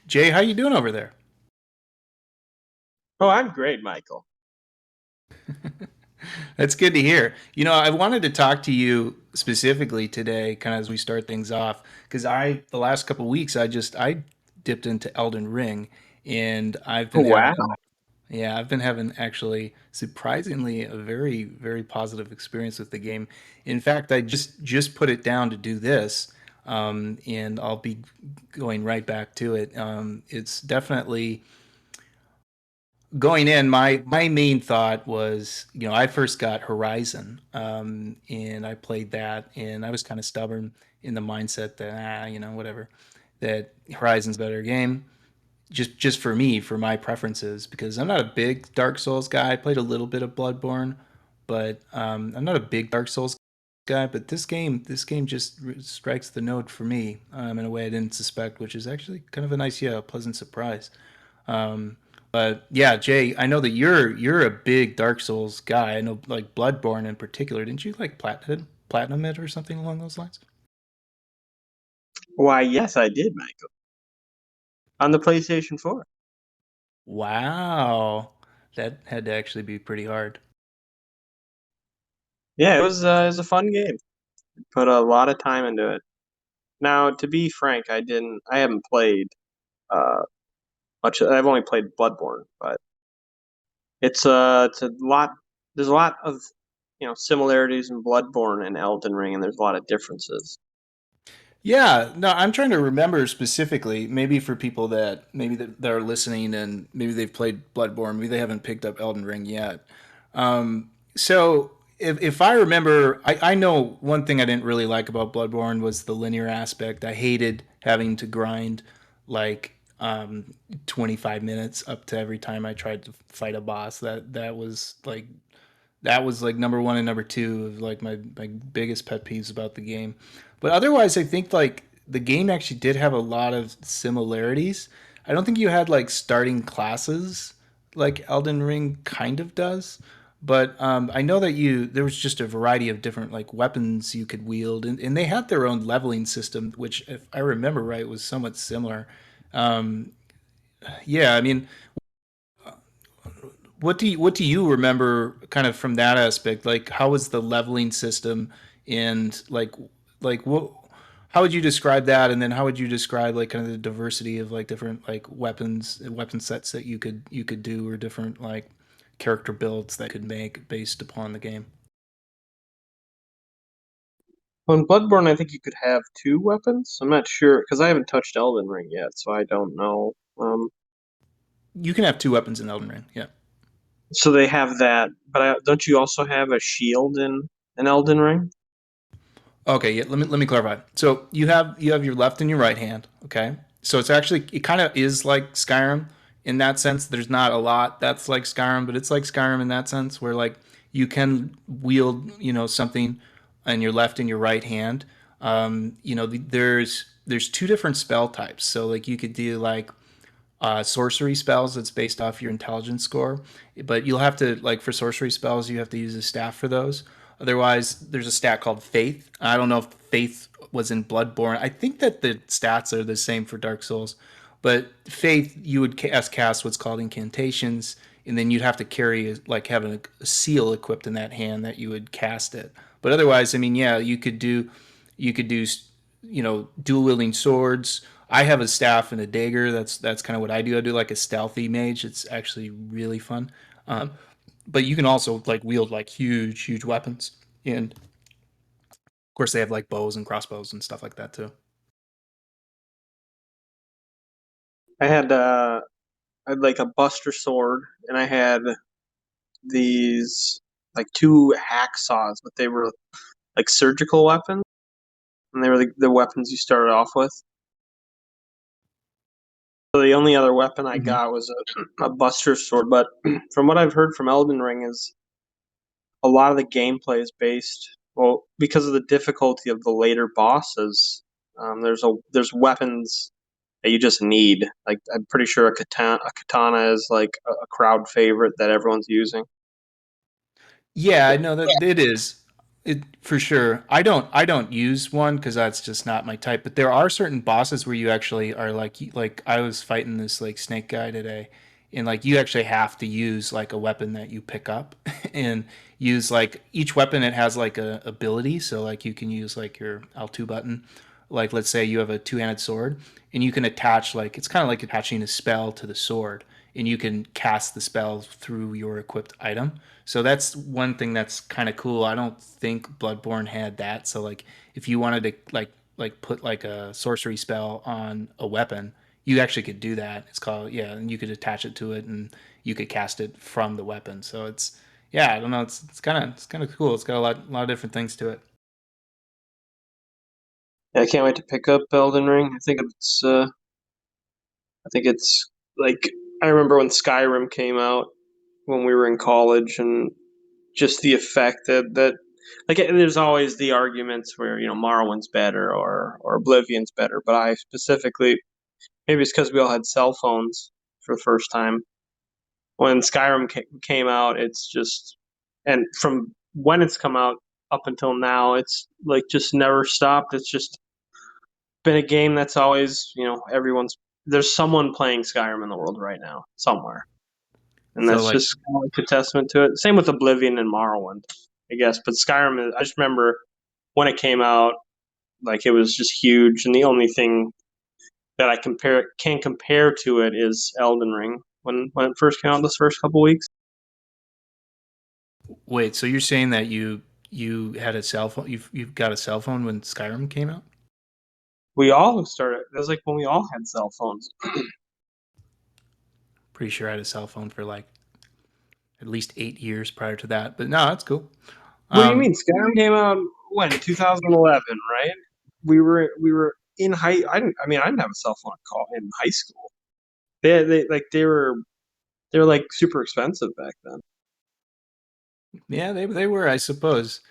Jay, how you doing over there? Oh, I'm great, Michael. That's good to hear. I wanted to talk to you specifically today, kind of as we start things off, because the last couple of weeks, I dipped into Elden Ring, and Wow. I've been having actually surprisingly a very, very positive experience with the game. In fact, I just put it down to do this, and I'll be going right back to it. It's definitely going in, my main thought was, I first got Horizon, and I played that, and I was kind of stubborn in the mindset that whatever, that Horizon's a better game, just for me, for my preferences, because I'm not a big Dark Souls guy. I played a little bit of Bloodborne, but I'm not a big Dark Souls guy. But this game just strikes the note for me, in a way I didn't suspect, which is actually kind of a nice, yeah, pleasant surprise. Um, but yeah, Jay, I know that you're a big Dark Souls guy. I know, like Bloodborne in particular. Didn't you like platinum it or something along those lines? Why, yes, I did, Michael. On the PlayStation 4. Wow, that had to actually be pretty hard. Yeah, it was a fun game. Put a lot of time into it. Now, to be frank, I haven't played uh much. I've only played Bloodborne, but it's a lot. There's a lot of similarities in Bloodborne and Elden Ring, and there's a lot of differences. Yeah, no, I'm trying to remember specifically, maybe for people that are listening and maybe they've played Bloodborne, maybe they haven't picked up Elden Ring yet. So if I remember, I know one thing I didn't really like about Bloodborne was the linear aspect. I hated having to grind like 25 minutes up to every time I tried to fight a boss. That was like number one and number two of like my biggest pet peeves about the game. But otherwise, I think like the game actually did have a lot of similarities. I don't think you had like starting classes like Elden Ring kind of does. But I know that there was just a variety of different like weapons you could wield, and they had their own leveling system, which, if I remember right, was somewhat similar. Um, yeah, I mean, what do you remember kind of from that aspect? Like, how was the leveling system, and like what? How would you describe that? And then how would you describe like kind of the diversity of like different like weapon sets that you could do, or different like character builds that could make based upon the game? Well, in Bloodborne, I think you could have two weapons. I'm not sure because I haven't touched Elden Ring yet, so I don't know. You can have two weapons in Elden Ring. Yeah. So they have that, but don't you also have a shield in an Elden Ring? Okay, yeah, let me clarify. So you have your left and your right hand, okay? So it kind of is like Skyrim in that sense. There's not a lot that's like Skyrim, but it's like Skyrim in that sense where like you can wield, something in your left and your right hand. There's two different spell types. So like you could do like sorcery spells that's based off your intelligence score. But you'll have to, like, for sorcery spells, you have to use a staff for those. Otherwise, there's a stat called Faith. I don't know if Faith was in Bloodborne. I think that the stats are the same for Dark Souls. But Faith, you would cast what's called incantations, and then you'd have to carry, like, having a seal equipped in that hand that you would cast it. But otherwise, I mean, yeah, you could do dual wielding swords. I have a staff and a dagger. That's kind of what I do. I do like a stealthy mage. It's actually really fun. Um, but you can also like wield like huge weapons, and of course they have like bows and crossbows and stuff like that too. I had I had like a Buster Sword, and I had these like two hacksaws, but they were like surgical weapons, and they were the weapons you started off with. So the only other weapon I Mm-hmm. got was a Buster Sword. But from what I've heard from Elden Ring, is a lot of the gameplay is based, well, because of the difficulty of the later bosses. There's weapons that you just need. Like I'm pretty sure a katana is like a crowd favorite that everyone's using. Yeah, I know that it is. It for sure. I don't use one because that's just not my type. But there are certain bosses where you actually are like I was fighting this like snake guy today, and like you actually have to use like a weapon that you pick up, and use like each weapon it has like a ability. So like you can use like your L2 button. Like let's say you have a two-handed sword, and you can attach like it's kind of like attaching a spell to the sword, and you can cast the spell through your equipped item. So that's one thing that's kind of cool. I don't think Bloodborne had that. So like if you wanted to like put like a sorcery spell on a weapon, you actually could do that. It's called yeah, and you could attach it to it and you could cast it from the weapon. So it's yeah, I don't know. It's kind of cool. It's got a lot of different things to it. Yeah, I can't wait to pick up Elden Ring. I think it's like I remember when Skyrim came out when we were in college, and just the effect that like there's always the arguments where Morrowind's better or Oblivion's better, but I specifically, maybe it's because we all had cell phones for the first time when Skyrim came out. It's just, and from when it's come out up until now, it's like just never stopped. It's just been a game that's always, everyone's, there's someone playing Skyrim in the world right now somewhere, and So that's like just kind of like a testament to it. Same with Oblivion and Morrowind, I guess, but Skyrim is, I just remember when it came out, like it was just huge, and the only thing that I compare to it is Elden Ring when it first came out this first couple weeks. wait, so you're saying that you had a cell phone you've got a cell phone when Skyrim came out? We all started. It was like when we all had cell phones. Pretty sure I had a cell phone for like at least 8 years prior to that. But no, that's cool. What do you Um, mean? Skyrim came out when 2011, right? We were in high. I didn't. I mean, I didn't have a cell phone call in high school. They were like super expensive back then. yeah, they were, I suppose.